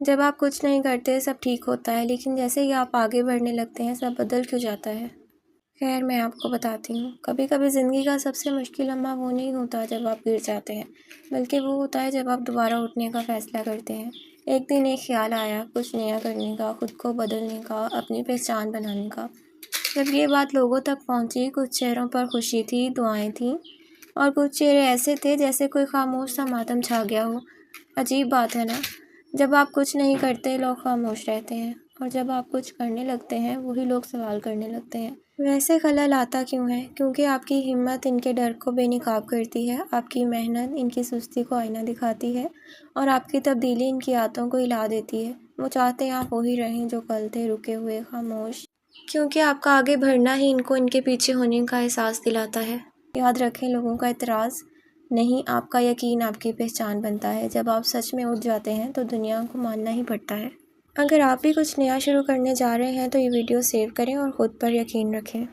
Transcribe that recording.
جب آپ کچھ نہیں کرتے سب ٹھیک ہوتا ہے، لیکن جیسے ہی آپ آگے بڑھنے لگتے ہیں سب بدل کیوں جاتا ہے؟ خیر میں آپ کو بتاتی ہوں، کبھی کبھی زندگی کا سب سے مشکل لمحہ وہ نہیں ہوتا جب آپ گر جاتے ہیں، بلکہ وہ ہوتا ہے جب آپ دوبارہ اٹھنے کا فیصلہ کرتے ہیں۔ ایک دن ایک خیال آیا، کچھ نیا کرنے کا، خود کو بدلنے کا، اپنی پہچان بنانے کا۔ جب یہ بات لوگوں تک پہنچی، کچھ چہروں پر خوشی تھی، دعائیں تھیں، اور کچھ چہرے ایسے تھے جیسے کوئی خاموش سا ماتم چھا گیا ہو۔ عجیب بات ہے نا، جب آپ کچھ نہیں کرتے لوگ خاموش رہتے ہیں، اور جب آپ کچھ کرنے لگتے ہیں وہی لوگ سوال کرنے لگتے ہیں۔ ویسے خلل آتا کیوں ہے؟ کیونکہ آپ کی ہمت ان کے ڈر کو بے نقاب کرتی ہے، آپ کی محنت ان کی سستی کو آئینہ دکھاتی ہے، اور آپ کی تبدیلی ان کی عادتوں کو ہلا دیتی ہے۔ وہ چاہتے ہیں آپ وہی رہیں جو کل تھے، رکے ہوئے، خاموش، کیونکہ آپ کا آگے بڑھنا ہی ان کو ان کے پیچھے ہونے کا احساس دلاتا ہے۔ یاد رکھیں، لوگوں کا اعتراض نہیں، آپ کا یقین آپ کی پہچان بنتا ہے۔ جب آپ سچ میں اٹھ جاتے ہیں تو دنیا کو ماننا ہی پڑتا ہے۔ اگر آپ بھی کچھ نیا شروع کرنے جا رہے ہیں تو یہ ویڈیو سیو کریں اور خود پر یقین رکھیں۔